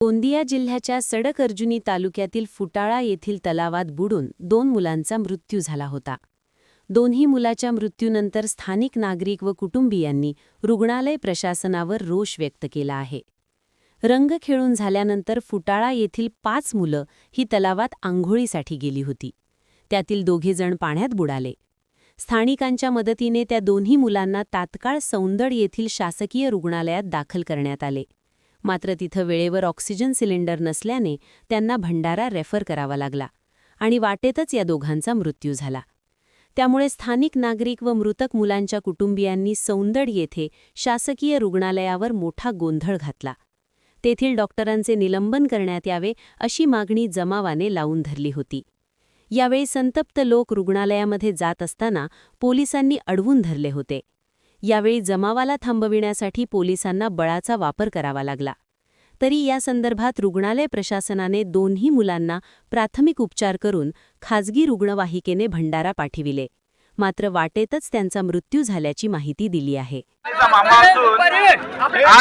गोंदिया जिल्ह्याच्या सडक-अर्जुनी तालुक्यातील फुटाळा येथील तलावात बुडून 2 मुलांचा मृत्यू झाला होता. दोन्ही मुलाच्या मृत्यूनंतर स्थानिक नागरिक व कुटुंबियांनी रुग्णालय प्रशासनावर रोष व्यक्त केला आहे. रंग खेळून झाल्यानंतर फुटाळा येथील 5 मुलं ही तलावात आंघोळीसाठी गेली होती. त्यातील 2 जण पाण्यात बुडाले. स्थानिकांच्या मदतीने त्या दोन्ही मुलांना तात्काळ सौंदड येथील शासकीय रुग्णालयात दाखल करण्यात आले. मात्र तिथं वेळेवर ऑक्सिजन सिलेंडर नसल्याने त्यांना भंडारा रेफर करावा लागला आणि वाटेतच या दोघांचा मृत्यू झाला. त्यामुळे स्थानिक नागरिक व मृतक मुलांच्या कुटुंबियांनी सौंदड येथे शासकीय रुग्णालयावर मोठा गोंधळ घातला. तेथील डॉक्टरांचे निलंबन करण्यात यावे अशी मागणी जमावाने लावून धरली होती. यावेळी संतप्त लोक रुग्णालयामध्ये जात असताना पोलिसांनी अडवून धरले होते. यावेळी जमावाला थांबविण्यासाठी पोलिसांना बळाचा वापर करावा लागला. तरी या संदर्भात रुग्णालय प्रशासनाने दोन्ही मुलांना प्राथमिक उपचार करून खाजगी रुग्णवाहिकेने भंडारा पाठविले. मात्र वाटेतच त्यांचा मृत्यू झाल्याची माहिती दिली आहे. आज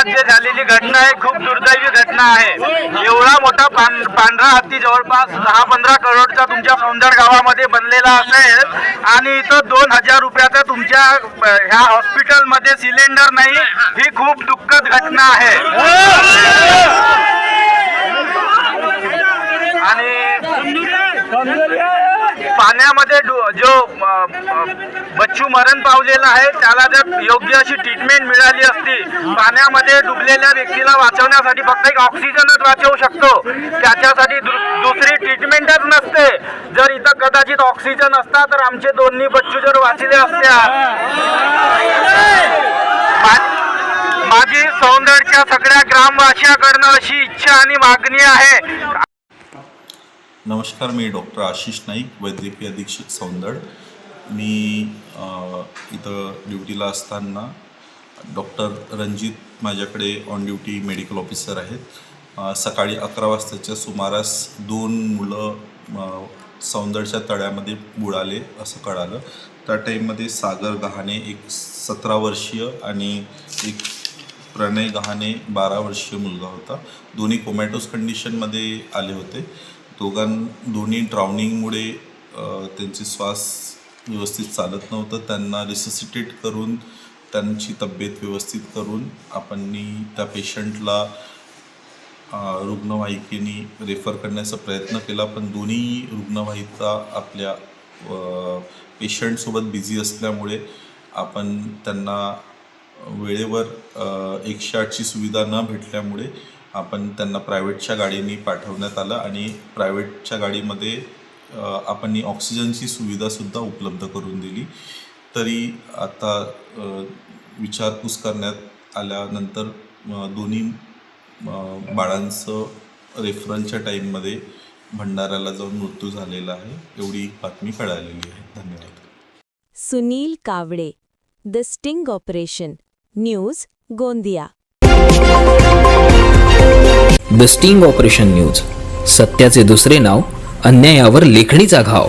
जे झालेली घटना आहे खूप दुर्दैवी घटना आहे. एवढा मोठा पांढरा हत्ती जवळपास 10-15 करोडचा तुमच्या सौंदड गावामध्ये बनलेला असेल आणि इथं 2000 रुपयाचा तुमच्या ह्या हॉस्पिटलमध्ये सिलेंडर नाही, ही खूप दुःखद घटना आहे. आणि पाण्यामध्ये जो बच्चू मरण पावलेला आहे त्याला जर योग्य अशी ट्रीटमेंट मिळाली असती, पाण्यामध्ये डुबलेल्या व्यक्तीला वाचवण्यासाठी फक्त एक ऑक्सिजनच वाचवू शकतो, त्याच्यासाठी दुसरी ट्रीटमेंटच नसते. जर इथं कदाचित ऑक्सिजन असता तर आमचे दोन्ही बच्चू जर वाचले असत्या. माझी सौंदर्याच्या सगळ्या ग्रामवासियांकडून अशी इच्छा आणि मागणी आहे. नमस्कार, मी डॉक्टर आशिष नाईक, वैद्यकीय अधीक्षक सौंदड. मी इथं ड्युटीला असताना डॉक्टर रणजित माझ्याकडे ऑन ड्युटी मेडिकल ऑफिसर आहेत. सकाळी 11 वाजताच्या सुमारास 2 मुलं सौंदडच्या तळ्यामध्ये बुडाले असं कळालं. त्या टाईममध्ये सागर गहाणे एक 17 वर्षीय आणि एक प्रणय गहाणे 12 वर्षीय मुलगा होता. दोन्ही कोमॅटोस कंडिशनमध्ये आले होते. दोन्ही ड्राउनिंगमुळे त्यांची श्वास व्यवस्थित चालत नव्हतं. त्यांना रिससिटेट करून त्यांची तब्येत व्यवस्थित करून आपण त्या पेशंटला रुग्णवाहिकेने रेफर करण्याचा प्रयत्न केला. पण दोन्ही रुग्णवाहिका आपल्या पेशंटसोबत बिझी असल्यामुळे आपण त्यांना वेळेवर 108ची सुविधा न भेटल्यामुळे आपण त्यांना प्रायव्हेटच्या गाडीने पाठवण्यात आलं आणि प्रायव्हेटच्या गाडीमध्ये आपण ऑक्सिजनची सुविधासुद्धा उपलब्ध करून दिली. तरी आता विचारपूस करण्यात आल्यानंतर दोन्ही बाळांचं रेफरलच्या टाईममध्ये भंडाऱ्याला जाऊन मृत्यू झालेला आहे, एवढी बातमी कळालेली आहे. धन्यवाद. Sunil Kawade, the sting operation, news, Gondia. The sting operation news, सत्याचे दुसरे नाव, अन्यायावर लेखणीचा घाव.